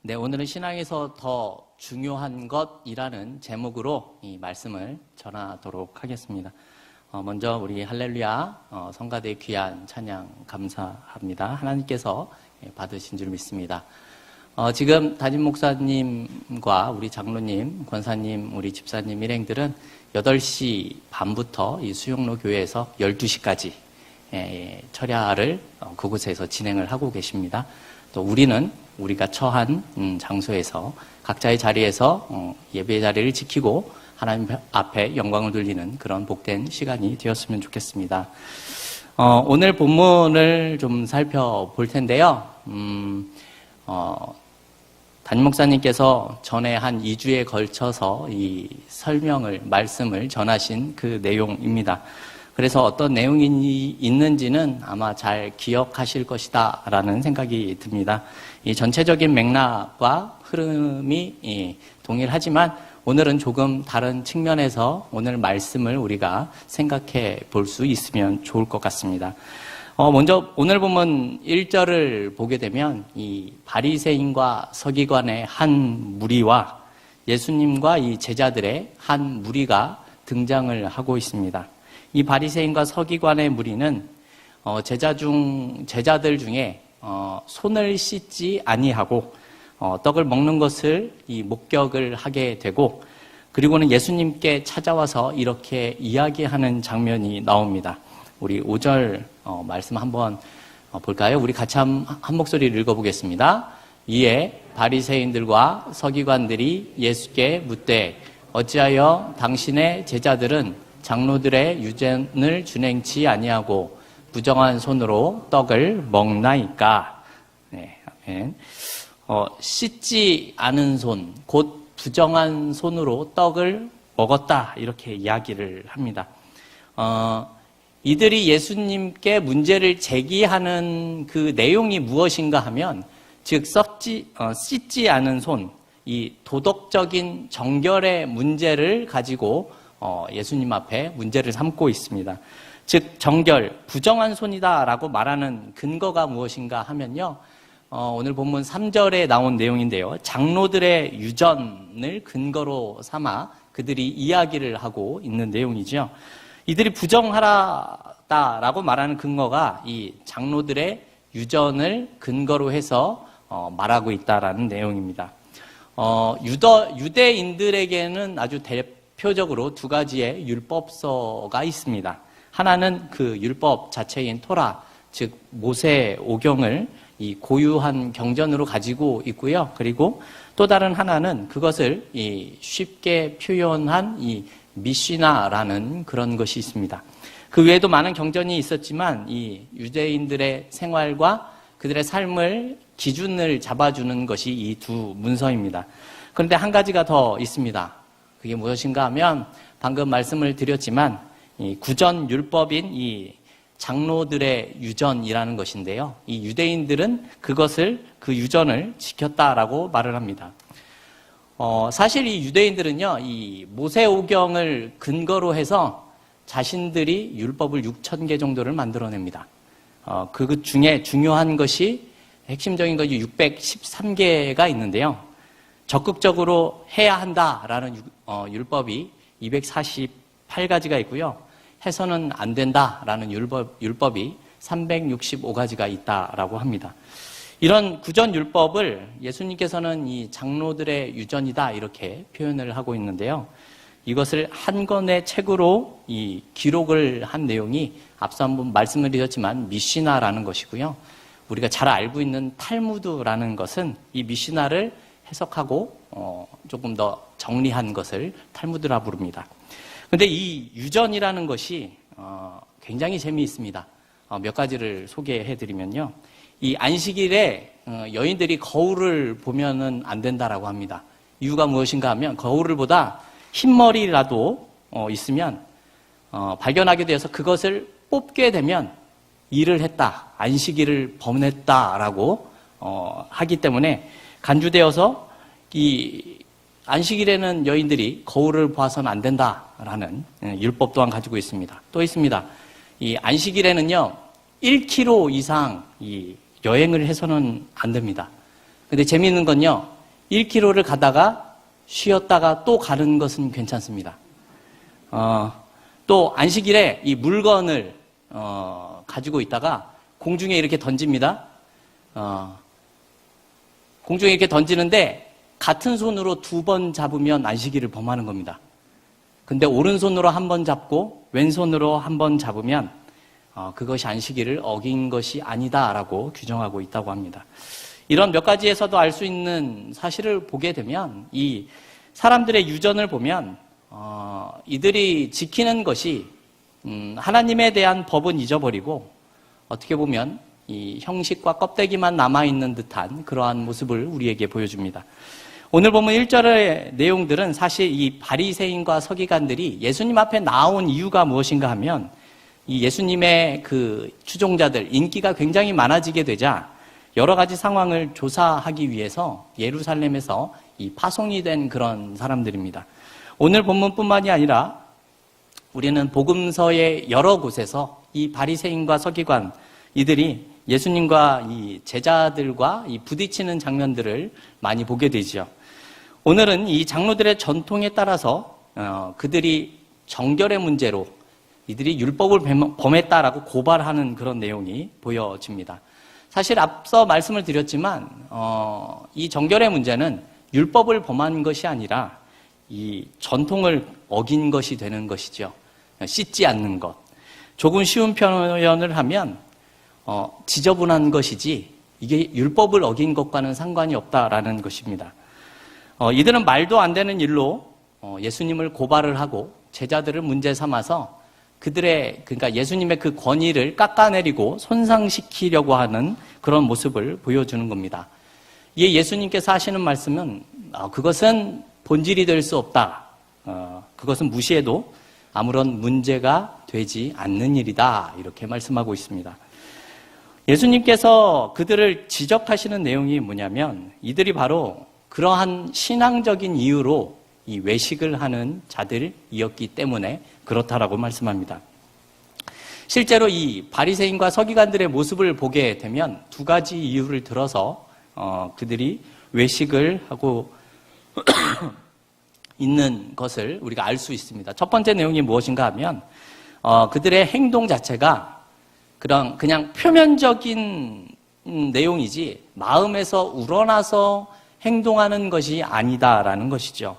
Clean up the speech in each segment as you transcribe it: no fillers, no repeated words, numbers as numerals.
네, 오늘은 신앙에서 더 중요한 것이라는 제목으로 이 말씀을 전하도록 하겠습니다. 먼저 우리 할렐루야 성가대 귀한 찬양 감사합니다. 하나님께서 받으신 줄 믿습니다. 지금 담임 목사님과 우리 장로님, 권사님, 우리 집사님 일행들은 8시 반부터 이 수영로 교회에서 12시까지 철야를 그곳에서 진행을 하고 계십니다. 또 우리는 우리가 처한 장소에서 각자의 자리에서 예배의 자리를 지키고 하나님 앞에 영광을 돌리는 그런 복된 시간이 되었으면 좋겠습니다. 오늘 본문을 좀 살펴볼 텐데요. 담임 목사님께서 전에 한 2주에 걸쳐서 이 말씀을 전하신 그 내용입니다. 그래서 어떤 내용이 있는지는 아마 잘 기억하실 것이다 라는 생각이 듭니다. 이 전체적인 맥락과 흐름이 동일하지만 오늘은 조금 다른 측면에서 오늘 말씀을 우리가 생각해 볼 수 있으면 좋을 것 같습니다. 먼저 오늘 보면 1절을 보게 되면 이 바리새인과 서기관의 한 무리와 예수님과 이 제자들의 한 무리가 등장을 하고 있습니다. 이 바리새인과 서기관의 무리는 제자들 중에 손을 씻지 아니하고 떡을 먹는 것을 이 목격을 하게 되고, 그리고는 예수님께 찾아와서 이렇게 이야기하는 장면이 나옵니다. 우리 5절 말씀 한번 볼까요? 우리 같이 한 목소리를 읽어보겠습니다. 이에 바리새인들과 서기관들이 예수께 묻되 어찌하여 당신의 제자들은 장로들의 유전을 준행치 아니하고 부정한 손으로 떡을 먹나이까? 네, 아멘. 씻지 않은 손, 곧 부정한 손으로 떡을 먹었다, 이렇게 이야기를 합니다. 이들이 예수님께 문제를 제기하는 그 내용이 무엇인가 하면, 즉 씻지 않은 손, 이 도덕적인 정결의 문제를 가지고 예수님 앞에 문제를 삼고 있습니다. 즉 정결, 부정한 손이다라고 말하는 근거가 무엇인가 하면요, 오늘 본문 3절에 나온 내용인데요, 장로들의 유전을 근거로 삼아 그들이 이야기를 하고 있는 내용이죠. 이들이 부정하다라고 말하는 근거가 이 장로들의 유전을 근거로 해서 말하고 있다라는 내용입니다. 유대인들에게는 아주 대표적으로 두 가지의 율법서가 있습니다. 하나는 그 율법 자체인 토라, 즉 모세 오경을 이 고유한 경전으로 가지고 있고요. 그리고 또 다른 하나는 그것을 쉽게 표현한 이 미시나라는 그런 것이 있습니다. 그 외에도 많은 경전이 있었지만 이 유대인들의 생활과 그들의 삶을 기준을 잡아주는 것이 이 두 문서입니다. 그런데 한 가지가 더 있습니다. 그게 무엇인가 하면 방금 말씀을 드렸지만 이 구전 율법인 이 장로들의 유전이라는 것인데요. 이 유대인들은 그 유전을 지켰다라고 말을 합니다. 사실 이 유대인들은요, 이 모세오경을 근거로 해서 자신들이 율법을 6,000개 정도를 만들어냅니다. 그 중에 중요한 것이, 핵심적인 것이 613개가 있는데요. 적극적으로 해야 한다라는 율법이 248가지가 있고요. 해서는 안 된다라는 율법이 365가지가 있다라고 합니다. 이런 구전 율법을 예수님께서는 이 장로들의 유전이다, 이렇게 표현을 하고 있는데요. 이것을 한 권의 책으로 이 기록을 한 내용이 앞서 한번 말씀을 드렸지만 미시나라는 것이고요. 우리가 잘 알고 있는 탈무드라는 것은 이 미시나를 해석하고 조금 더 정리한 것을 탈무드라 부릅니다. 그런데 이 유전이라는 것이 굉장히 재미있습니다. 몇 가지를 소개해드리면요, 이 안식일에 여인들이 거울을 보면은 안 된다라고 합니다. 이유가 무엇인가 하면 거울을 보다 흰머리라도 있으면 발견하게 되어서 그것을 뽑게 되면 일을 했다, 안식일을 범했다라고 하기 때문에 간주되어서 이 안식일에는 여인들이 거울을 봐서는 안 된다라는 율법 또한 가지고 있습니다. 또 있습니다. 이 안식일에는요 1km 이상 이 여행을 해서는 안 됩니다. 근데 재미있는 건요, 1km를 가다가 쉬었다가 또 가는 것은 괜찮습니다. 또 안식일에 이 물건을 가지고 있다가 공중에 이렇게 던집니다. 공중에 이렇게 던지는데 같은 손으로 2번 잡으면 안식일을 범하는 겁니다. 근데 오른손으로 1번 잡고 왼손으로 1번 잡으면 그것이 안식일을 어긴 것이 아니다라고 규정하고 있다고 합니다. 이런 몇 가지에서도 알 수 있는 사실을 보게 되면 이 사람들의 유전을 보면 이들이 지키는 것이 하나님에 대한 법은 잊어버리고 어떻게 보면 이 형식과 껍데기만 남아있는 듯한 그러한 모습을 우리에게 보여줍니다. 오늘 보면 1절의 내용들은 사실 이 바리새인과 서기관들이 예수님 앞에 나온 이유가 무엇인가 하면 이 예수님의 그 추종자들 인기가 굉장히 많아지게 되자 여러 가지 상황을 조사하기 위해서 예루살렘에서 이 파송이 된 그런 사람들입니다. 오늘 본문뿐만이 아니라 우리는 복음서의 여러 곳에서 이 바리새인과 서기관 이들이 예수님과 이 제자들과 이 부딪히는 장면들을 많이 보게 되죠. 오늘은 이 장로들의 전통에 따라서 그들이 정결의 문제로 이들이 율법을 범했다라고 고발하는 그런 내용이 보여집니다. 사실 앞서 말씀을 드렸지만 이 정결의 문제는 율법을 범한 것이 아니라 이 전통을 어긴 것이 되는 것이죠. 씻지 않는 것. 조금 쉬운 표현을 하면 지저분한 것이지 이게 율법을 어긴 것과는 상관이 없다라는 것입니다. 이들은 말도 안 되는 일로 예수님을 고발을 하고 제자들을 문제 삼아서 그러니까 예수님의 그 권위를 깎아내리고 손상시키려고 하는 그런 모습을 보여주는 겁니다. 이에 예수님께서 하시는 말씀은 그것은 본질이 될 수 없다. 그것은 무시해도 아무런 문제가 되지 않는 일이다. 이렇게 말씀하고 있습니다. 예수님께서 그들을 지적하시는 내용이 뭐냐면 이들이 바로 그러한 신앙적인 이유로 이 외식을 하는 자들이었기 때문에 그렇다라고 말씀합니다. 실제로 이 바리새인과 서기관들의 모습을 보게 되면 2가지 이유를 들어서 그들이 외식을 하고 있는 것을 우리가 알 수 있습니다. 첫 번째 내용이 무엇인가 하면 그들의 행동 자체가 그냥 표면적인 내용이지 마음에서 우러나서 행동하는 것이 아니다라는 것이죠.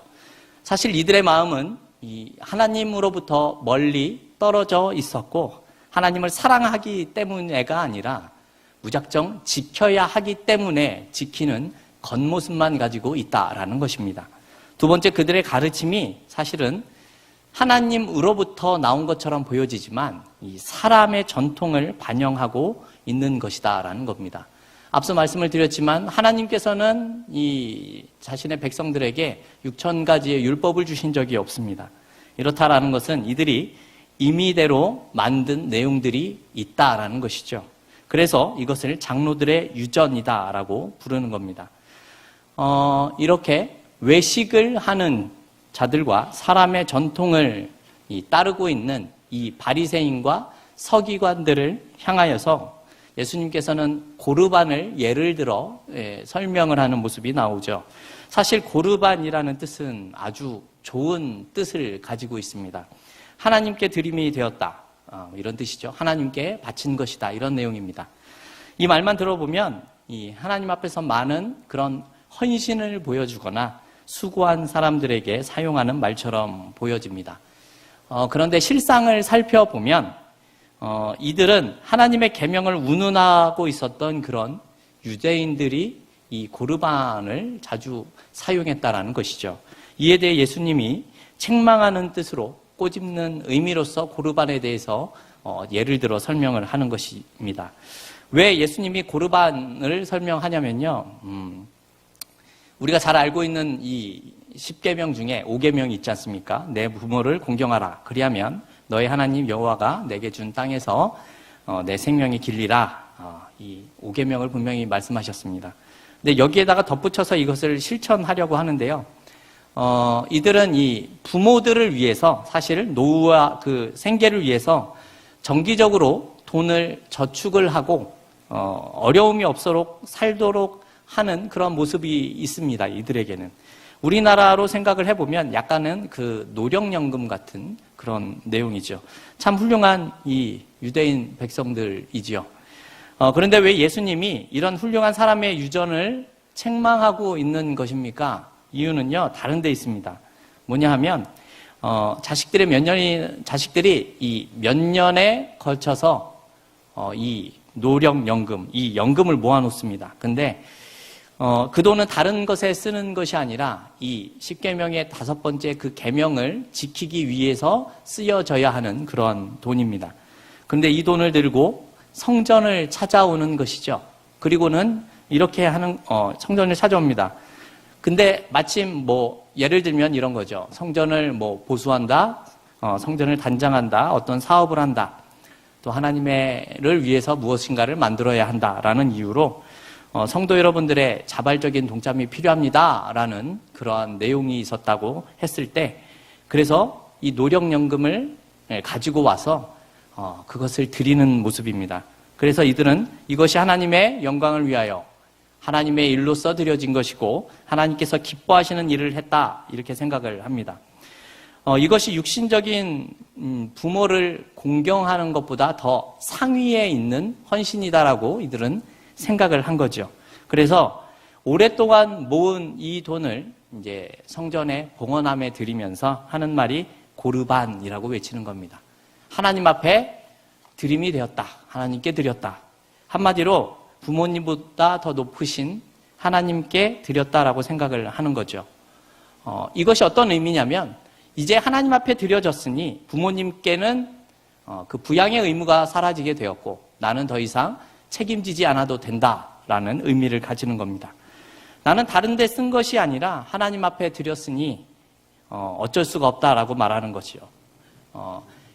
사실 이들의 마음은 이 하나님으로부터 멀리 떨어져 있었고 하나님을 사랑하기 때문에가 아니라 무작정 지켜야 하기 때문에 지키는 겉모습만 가지고 있다라는 것입니다. 2번째, 그들의 가르침이 사실은 하나님으로부터 나온 것처럼 보여지지만 이 사람의 전통을 반영하고 있는 것이다라는 겁니다. 앞서 말씀을 드렸지만 하나님께서는 이 자신의 백성들에게 6,000가지의 율법을 주신 적이 없습니다. 이렇다라는 것은 이들이 임의대로 만든 내용들이 있다라는 것이죠. 그래서 이것을 장로들의 유전이다라고 부르는 겁니다. 이렇게 외식을 하는 자들과 사람의 전통을 따르고 있는 이 바리새인과 서기관들을 향하여서 예수님께서는 고르반을 예를 들어 설명을 하는 모습이 나오죠. 사실 고르반이라는 뜻은 아주 좋은 뜻을 가지고 있습니다. 하나님께 드림이 되었다. 이런 뜻이죠. 하나님께 바친 것이다. 이런 내용입니다. 이 말만 들어보면 이 하나님 앞에서 많은 그런 헌신을 보여주거나 수고한 사람들에게 사용하는 말처럼 보여집니다. 그런데 실상을 살펴보면 이들은 하나님의 계명을 운운하고 있었던 그런 유대인들이 이 고르반을 자주 사용했다라는 것이죠. 이에 대해 예수님이 책망하는 뜻으로 꼬집는 의미로서 고르반에 대해서 예를 들어 설명을 하는 것입니다. 왜 예수님이 고르반을 설명하냐면요. 우리가 잘 알고 있는 이 10계명 중에 5계명이 있지 않습니까? 내 부모를 공경하라. 그리하면 너의 하나님 여호와가 내게 준 땅에서 내 생명이 길리라. 이 5계명을 분명히 말씀하셨습니다. 근데 여기에다가 덧붙여서 이것을 실천하려고 하는데요. 이들은 이 부모들을 위해서 사실 노후와 그 생계를 위해서 정기적으로 돈을 저축을 하고 어려움이 없도록 살도록 하는 그런 모습이 있습니다. 이들에게는. 우리나라로 생각을 해보면 약간은 그 노령연금 같은 그런 내용이죠. 참 훌륭한 이 유대인 백성들이지요. 그런데 왜 예수님이 이런 훌륭한 사람의 유전을 책망하고 있는 것입니까? 이유는요, 다른 데 있습니다. 뭐냐 하면, 자식들이 이 몇 년에 걸쳐서, 이 노령연금, 이 연금을 모아놓습니다. 근데, 그 돈은 다른 것에 쓰는 것이 아니라 이 십계명의 5번째 그 계명을 지키기 위해서 쓰여져야 하는 그런 돈입니다. 그런데 이 돈을 들고 성전을 찾아오는 것이죠. 그리고는 이렇게 하는 성전을 찾아옵니다. 근데 마침 예를 들면 이런 거죠. 성전을 보수한다, 성전을 단장한다, 어떤 사업을 한다, 또 하나님을 위해서 무엇인가를 만들어야 한다라는 이유로 성도 여러분들의 자발적인 동참이 필요합니다라는 그러한 내용이 있었다고 했을 때, 그래서 이 노령연금을 가지고 와서 그것을 드리는 모습입니다. 그래서 이들은 이것이 하나님의 영광을 위하여 하나님의 일로써 드려진 것이고 하나님께서 기뻐하시는 일을 했다, 이렇게 생각을 합니다. 이것이 육신적인 부모를 공경하는 것보다 더 상위에 있는 헌신이다라고 이들은 생각을 한 거죠. 그래서 오랫동안 모은 이 돈을 이제 성전의 봉헌함에 드리면서 하는 말이 고르반이라고 외치는 겁니다. 하나님 앞에 드림이 되었다. 하나님께 드렸다. 한마디로 부모님보다 더 높으신 하나님께 드렸다라고 생각을 하는 거죠. 이것이 어떤 의미냐면, 이제 하나님 앞에 드려졌으니 부모님께는 그 부양의 의무가 사라지게 되었고 나는 더 이상 책임지지 않아도 된다라는 의미를 가지는 겁니다. 나는 다른 데 쓴 것이 아니라 하나님 앞에 드렸으니 어쩔 수가 없다라고 말하는 것이요.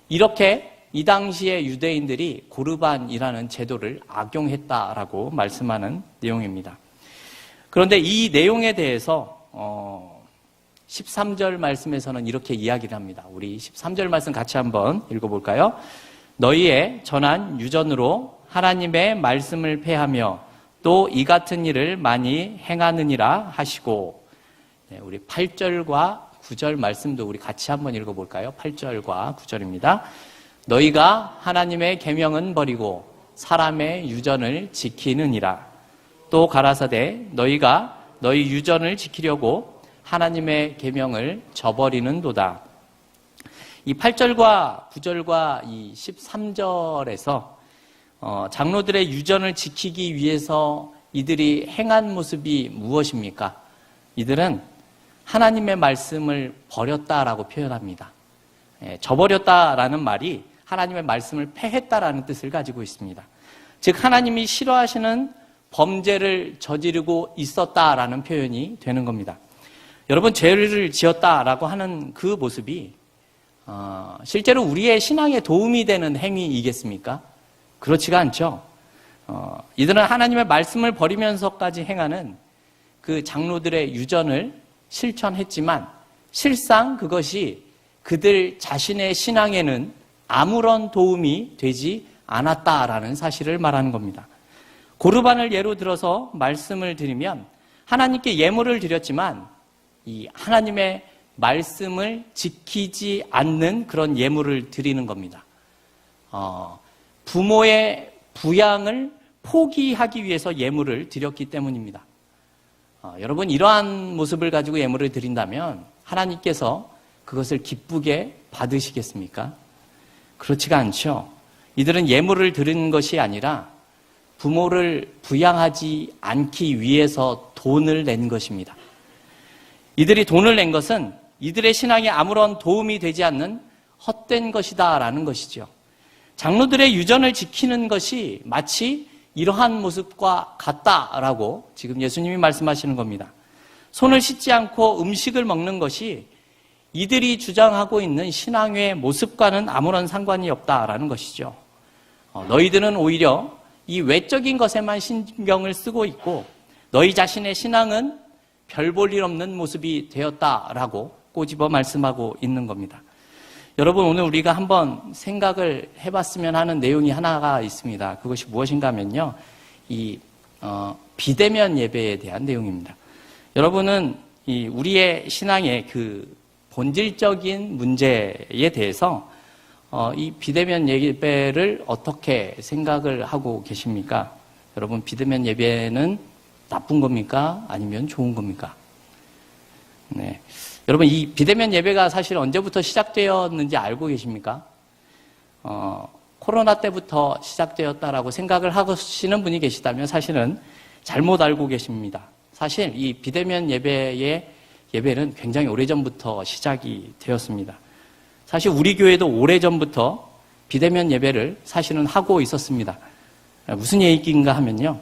이렇게 이 당시에 유대인들이 고르반이라는 제도를 악용했다라고 말씀하는 내용입니다. 그런데 이 내용에 대해서 13절 말씀에서는 이렇게 이야기를 합니다. 우리 13절 말씀 같이 한번 읽어볼까요? 너희의 전한 유전으로 하나님의 말씀을 폐하며 또 이 같은 일을 많이 행하느니라 하시고, 우리 8절과 9절 말씀도 우리 같이 한번 읽어볼까요? 8절과 9절입니다. 너희가 하나님의 계명은 버리고 사람의 유전을 지키느니라. 또 가라사대 너희가 너희 유전을 지키려고 하나님의 계명을 저버리는도다. 이 8절과 9절과 이 13절에서 장로들의 유전을 지키기 위해서 이들이 행한 모습이 무엇입니까? 이들은 하나님의 말씀을 버렸다라고 표현합니다. 저버렸다라는 말이 하나님의 말씀을 폐했다라는 뜻을 가지고 있습니다. 즉 하나님이 싫어하시는 범죄를 저지르고 있었다라는 표현이 되는 겁니다. 여러분, 죄를 지었다라고 하는 그 모습이 실제로 우리의 신앙에 도움이 되는 행위이겠습니까? 그렇지가 않죠. 이들은 하나님의 말씀을 버리면서까지 행하는 그 장로들의 유전을 실천했지만 실상 그것이 그들 자신의 신앙에는 아무런 도움이 되지 않았다라는 사실을 말하는 겁니다. 고르반을 예로 들어서 말씀을 드리면 하나님께 예물을 드렸지만 이 하나님의 말씀을 지키지 않는 그런 예물을 드리는 겁니다. 부모의 부양을 포기하기 위해서 예물을 드렸기 때문입니다. 여러분, 이러한 모습을 가지고 예물을 드린다면 하나님께서 그것을 기쁘게 받으시겠습니까? 그렇지가 않죠. 이들은 예물을 드린 것이 아니라 부모를 부양하지 않기 위해서 돈을 낸 것입니다. 이들이 돈을 낸 것은 이들의 신앙에 아무런 도움이 되지 않는 헛된 것이다라는 것이죠. 장로들의 유전을 지키는 것이 마치 이러한 모습과 같다라고 지금 예수님이 말씀하시는 겁니다. 손을 씻지 않고 음식을 먹는 것이 이들이 주장하고 있는 신앙의 모습과는 아무런 상관이 없다라는 것이죠. 너희들은 오히려 이 외적인 것에만 신경을 쓰고 있고 너희 자신의 신앙은 별 볼 일 없는 모습이 되었다라고 꼬집어 말씀하고 있는 겁니다. 여러분, 오늘 우리가 한번 생각을 해봤으면 하는 내용이 하나가 있습니다. 그것이 무엇인가 하면요, 이 비대면 예배에 대한 내용입니다. 여러분은 우리의 신앙의 그 본질적인 문제에 대해서 이 비대면 예배를 어떻게 생각을 하고 계십니까? 여러분, 비대면 예배는 나쁜 겁니까? 아니면 좋은 겁니까? 네. 여러분, 이 비대면 예배가 사실 언제부터 시작되었는지 알고 계십니까? 코로나 때부터 시작되었다라고 생각을 하시는 분이 계시다면 사실은 잘못 알고 계십니다. 사실 이 비대면 예배는 굉장히 오래전부터 시작이 되었습니다. 사실 우리 교회도 오래전부터 비대면 예배를 사실은 하고 있었습니다. 무슨 얘기인가 하면요.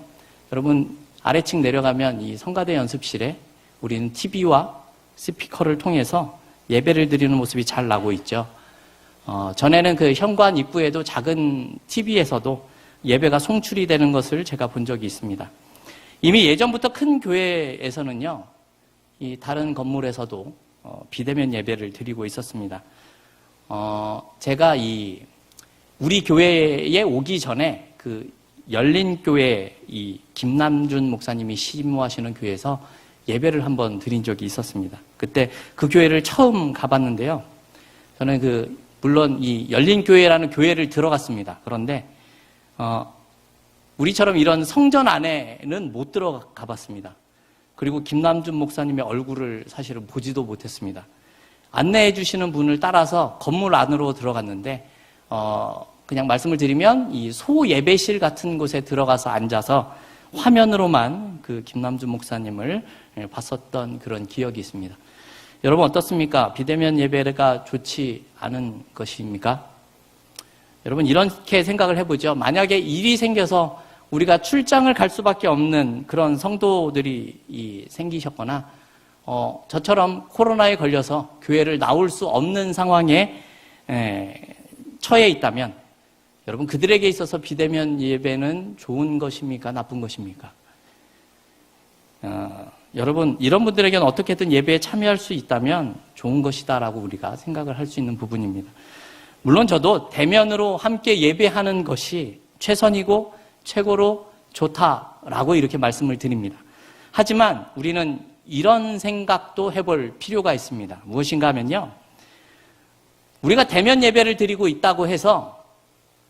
여러분, 아래층 내려가면 이 성가대 연습실에 우리는 TV와 스피커를 통해서 예배를 드리는 모습이 잘 나고 있죠. 전에는 그 현관 입구에도 작은 TV에서도 예배가 송출이 되는 것을 제가 본 적이 있습니다. 이미 예전부터 큰 교회에서는요, 이 다른 건물에서도 비대면 예배를 드리고 있었습니다. 제가 우리 교회에 오기 전에 그 열린교회 이 김남준 목사님이 심무하시는 교회에서 예배를 한번 드린 적이 있었습니다. 그때 그 교회를 처음 가봤는데요. 저는 물론 이 열린교회라는 교회를 들어갔습니다. 그런데, 우리처럼 이런 성전 안에는 못 들어가 봤습니다. 그리고 김남준 목사님의 얼굴을 사실은 보지도 못했습니다. 안내해 주시는 분을 따라서 건물 안으로 들어갔는데, 그냥 말씀을 드리면 이 소예배실 같은 곳에 들어가서 앉아서 화면으로만 그 김남준 목사님을 봤었던 그런 기억이 있습니다. 여러분 어떻습니까? 비대면 예배가 좋지 않은 것입니까? 여러분 이렇게 생각을 해보죠. 만약에 일이 생겨서 우리가 출장을 갈 수밖에 없는 그런 성도들이 생기셨거나 저처럼 코로나에 걸려서 교회를 나올 수 없는 상황에 처해 있다면 여러분 그들에게 있어서 비대면 예배는 좋은 것입니까? 나쁜 것입니까? 여러분 이런 분들에게는 어떻게든 예배에 참여할 수 있다면 좋은 것이다라고 우리가 생각을 할 수 있는 부분입니다. 물론 저도 대면으로 함께 예배하는 것이 최선이고 최고로 좋다라고 이렇게 말씀을 드립니다. 하지만 우리는 이런 생각도 해볼 필요가 있습니다. 무엇인가 하면요. 우리가 대면 예배를 드리고 있다고 해서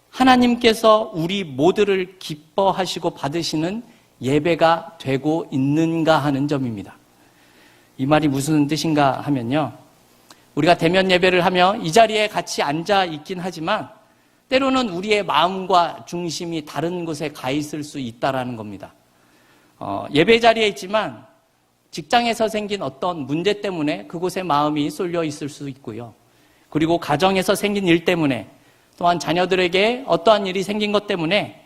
하나님께서 우리 모두를 기뻐하시고 받으시는 예배가 되고 있는가 하는 점입니다. 이 말이 무슨 뜻인가 하면요. 우리가 대면 예배를 하며 이 자리에 같이 앉아 있긴 하지만 때로는 우리의 마음과 중심이 다른 곳에 가 있을 수 있다라는 겁니다. 예배 자리에 있지만 직장에서 생긴 어떤 문제 때문에 그곳에 마음이 쏠려 있을 수 있고요. 그리고 가정에서 생긴 일 때문에 또한 자녀들에게 어떠한 일이 생긴 것 때문에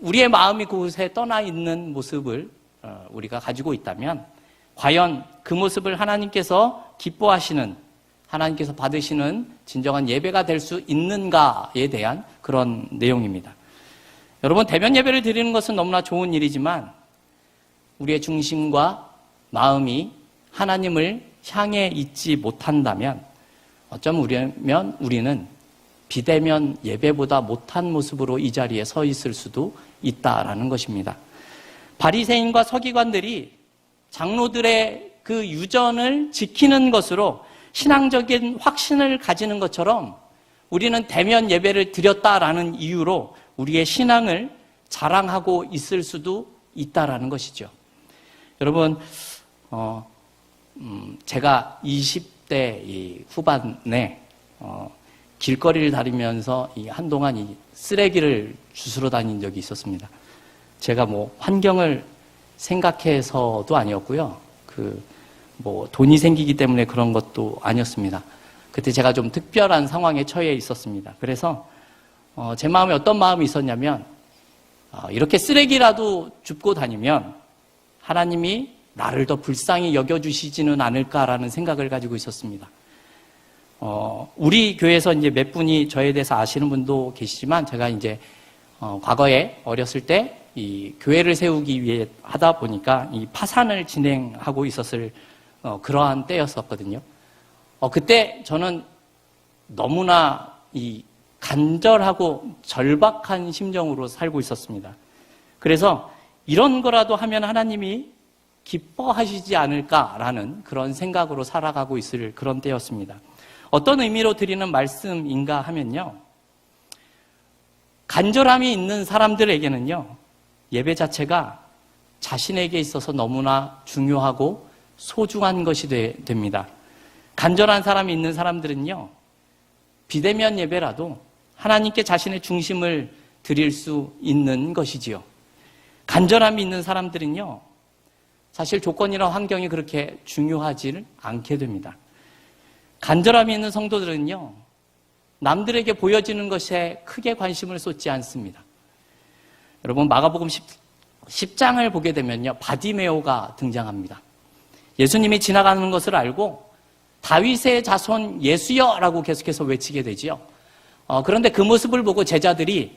우리의 마음이 그곳에 떠나 있는 모습을 우리가 가지고 있다면 과연 그 모습을 하나님께서 기뻐하시는 하나님께서 받으시는 진정한 예배가 될 수 있는가에 대한 그런 내용입니다. 여러분 대면 예배를 드리는 것은 너무나 좋은 일이지만 우리의 중심과 마음이 하나님을 향해 있지 못한다면 어쩌면 우리는 비대면 예배보다 못한 모습으로 이 자리에 서 있을 수도 있다라는 것입니다. 바리새인과 서기관들이 장로들의 그 유전을 지키는 것으로 신앙적인 확신을 가지는 것처럼 우리는 대면 예배를 드렸다라는 이유로 우리의 신앙을 자랑하고 있을 수도 있다라는 것이죠. 여러분, 제가 20대 후반에 길거리를 다니면서 한동안 쓰레기를 주스러 다닌 적이 있었습니다. 제가 환경을 생각해서도 아니었고요. 돈이 생기기 때문에 그런 것도 아니었습니다. 그때 제가 좀 특별한 상황에 처해 있었습니다. 그래서 제 마음에 어떤 마음이 있었냐면 이렇게 쓰레기라도 줍고 다니면 하나님이 나를 더 불쌍히 여겨주시지는 않을까라는 생각을 가지고 있었습니다. 우리 교회에서 이제 몇 분이 저에 대해서 아시는 분도 계시지만 제가 이제 과거에 어렸을 때 이 교회를 세우기 위해 하다 보니까 이 파산을 진행하고 있었을 그러한 때였었거든요. 그때 저는 너무나 이 간절하고 절박한 심정으로 살고 있었습니다. 그래서 이런 거라도 하면 하나님이 기뻐하시지 않을까라는 그런 생각으로 살아가고 있을 그런 때였습니다. 어떤 의미로 드리는 말씀인가 하면요. 간절함이 있는 사람들에게는요. 예배 자체가 자신에게 있어서 너무나 중요하고 소중한 것이 됩니다. 간절한 사람이 있는 사람들은요. 비대면 예배라도 하나님께 자신의 중심을 드릴 수 있는 것이지요. 간절함이 있는 사람들은요. 사실 조건이나 환경이 그렇게 중요하지 않게 됩니다. 간절함이 있는 성도들은요. 남들에게 보여지는 것에 크게 관심을 쏟지 않습니다. 여러분 마가복음 10장을 보게 되면요. 바디메오가 등장합니다. 예수님이 지나가는 것을 알고 다윗의 자손 예수여라고 계속해서 외치게 되지요. 그런데 그 모습을 보고 제자들이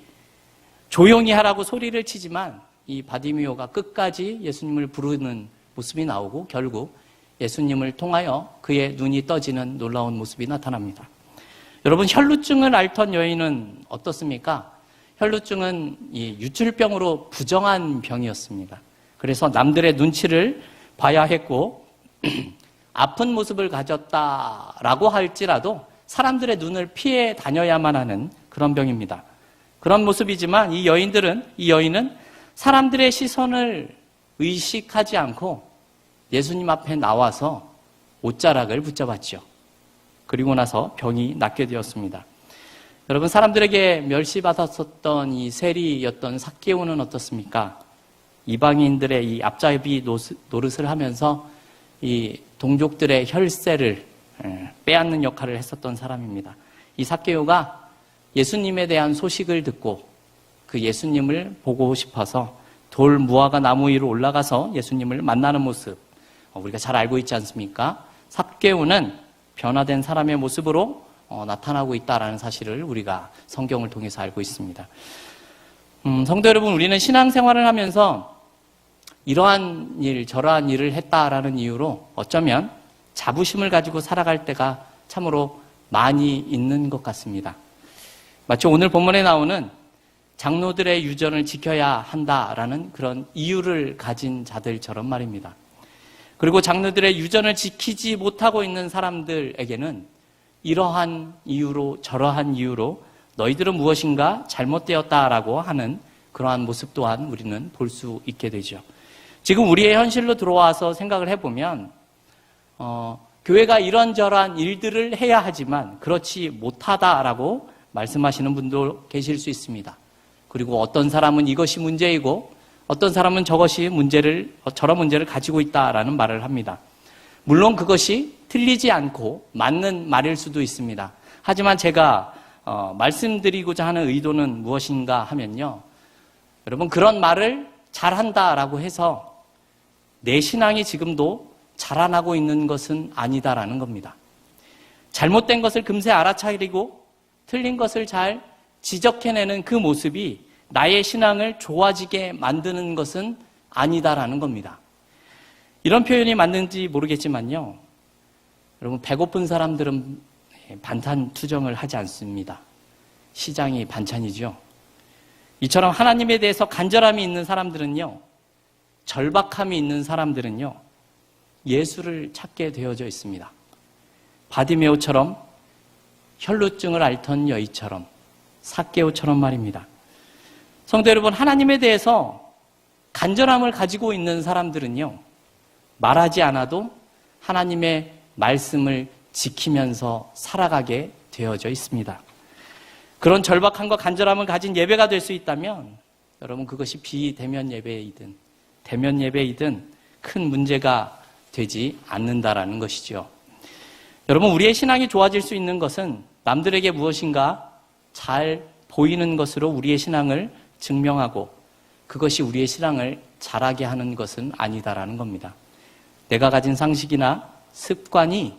조용히 하라고 소리를 치지만 이 바디메오가 끝까지 예수님을 부르는 모습이 나오고 결국 예수님을 통하여 그의 눈이 떠지는 놀라운 모습이 나타납니다. 여러분 혈루증을 앓던 여인은 어떻습니까? 혈루증은 이 유출병으로 부정한 병이었습니다. 그래서 남들의 눈치를 봐야 했고 아픈 모습을 가졌다라고 할지라도 사람들의 눈을 피해 다녀야만 하는 그런 병입니다. 그런 모습이지만 이 여인은 사람들의 시선을 의식하지 않고 예수님 앞에 나와서 옷자락을 붙잡았죠. 그리고 나서 병이 낫게 되었습니다. 여러분 사람들에게 멸시받았었던 이 세리였던 삭개오는 어떻습니까? 이방인들의 이 앞잡이 노릇을 하면서 이 동족들의 혈세를 빼앗는 역할을 했었던 사람입니다. 이 삭개오가 예수님에 대한 소식을 듣고 그 예수님을 보고 싶어서 돌 무화과 나무 위로 올라가서 예수님을 만나는 모습 우리가 잘 알고 있지 않습니까? 삭개오는 변화된 사람의 모습으로 나타나고 있다는 사실을 우리가 성경을 통해서 알고 있습니다. 성도 여러분, 우리는 신앙생활을 하면서 이러한 일, 저러한 일을 했다라는 이유로 어쩌면 자부심을 가지고 살아갈 때가 참으로 많이 있는 것 같습니다. 마치 오늘 본문에 나오는 장로들의 유전을 지켜야 한다라는 그런 이유를 가진 자들처럼 말입니다. 그리고 장로들의 유전을 지키지 못하고 있는 사람들에게는 이러한 이유로 저러한 이유로 너희들은 무엇인가 잘못되었다라고 하는 그러한 모습 또한 우리는 볼 수 있게 되죠. 지금 우리의 현실로 들어와서 생각을 해보면 교회가 이런저런 일들을 해야 하지만 그렇지 못하다라고 말씀하시는 분도 계실 수 있습니다. 그리고 어떤 사람은 이것이 문제이고 어떤 사람은 저런 문제를 가지고 있다라는 말을 합니다. 물론 그것이 틀리지 않고 맞는 말일 수도 있습니다. 하지만 제가 말씀드리고자 하는 의도는 무엇인가 하면요. 여러분 그런 말을 잘한다라고 해서 내 신앙이 지금도 자라나고 있는 것은 아니다라는 겁니다. 잘못된 것을 금세 알아차리고 틀린 것을 잘 지적해내는 그 모습이 나의 신앙을 좋아지게 만드는 것은 아니다라는 겁니다. 이런 표현이 맞는지 모르겠지만요. 여러분 배고픈 사람들은 반찬 투정을 하지 않습니다. 시장이 반찬이죠. 이처럼 하나님에 대해서 간절함이 있는 사람들은요. 절박함이 있는 사람들은요. 예수를 찾게 되어져 있습니다. 바디메오처럼 혈루증을 앓던 여인처럼 삭개오처럼 말입니다. 성도 여러분, 하나님에 대해서 간절함을 가지고 있는 사람들은요. 말하지 않아도 하나님의 말씀을 지키면서 살아가게 되어져 있습니다. 그런 절박함과 간절함을 가진 예배가 될 수 있다면 여러분 그것이 비대면 예배이든 대면 예배이든 큰 문제가 되지 않는다라는 것이죠. 여러분 우리의 신앙이 좋아질 수 있는 것은 남들에게 무엇인가 잘 보이는 것으로 우리의 신앙을 증명하고 그것이 우리의 신앙을 자라게 하는 것은 아니다라는 겁니다. 내가 가진 상식이나 습관이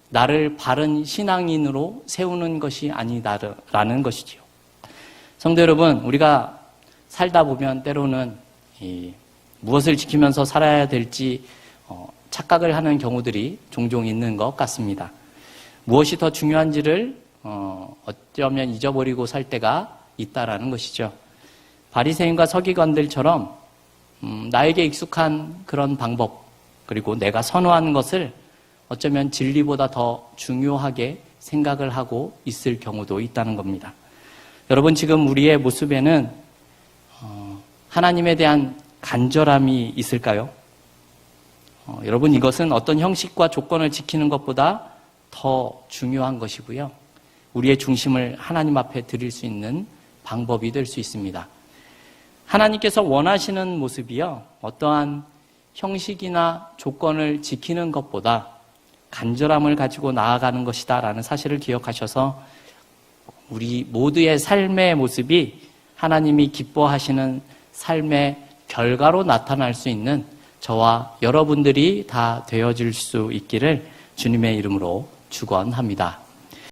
나를 바른 신앙인으로 세우는 것이 아니다라는 것이지요. 성도 여러분, 우리가 살다 보면 때로는 무엇을 지키면서 살아야 될지 착각을 하는 경우들이 종종 있는 것 같습니다. 무엇이 더 중요한지를 어쩌면 잊어버리고 살 때가 있다라는 것이죠. 바리새인과 서기관들처럼 나에게 익숙한 그런 방법, 그리고 내가 선호하는 것을 어쩌면 진리보다 더 중요하게 생각을 하고 있을 경우도 있다는 겁니다. 여러분, 지금 우리의 모습에는 하나님에 대한 간절함이 있을까요? 여러분, 이것은 어떤 형식과 조건을 지키는 것보다 더 중요한 것이고요. 우리의 중심을 하나님 앞에 드릴 수 있는 방법이 될 수 있습니다. 하나님께서 원하시는 모습이요, 어떠한 형식이나 조건을 지키는 것보다 간절함을 가지고 나아가는 것이다 라는 사실을 기억하셔서 우리 모두의 삶의 모습이 하나님이 기뻐하시는 삶의 결과로 나타날 수 있는 저와 여러분들이 다 되어질 수 있기를 주님의 이름으로 축원합니다.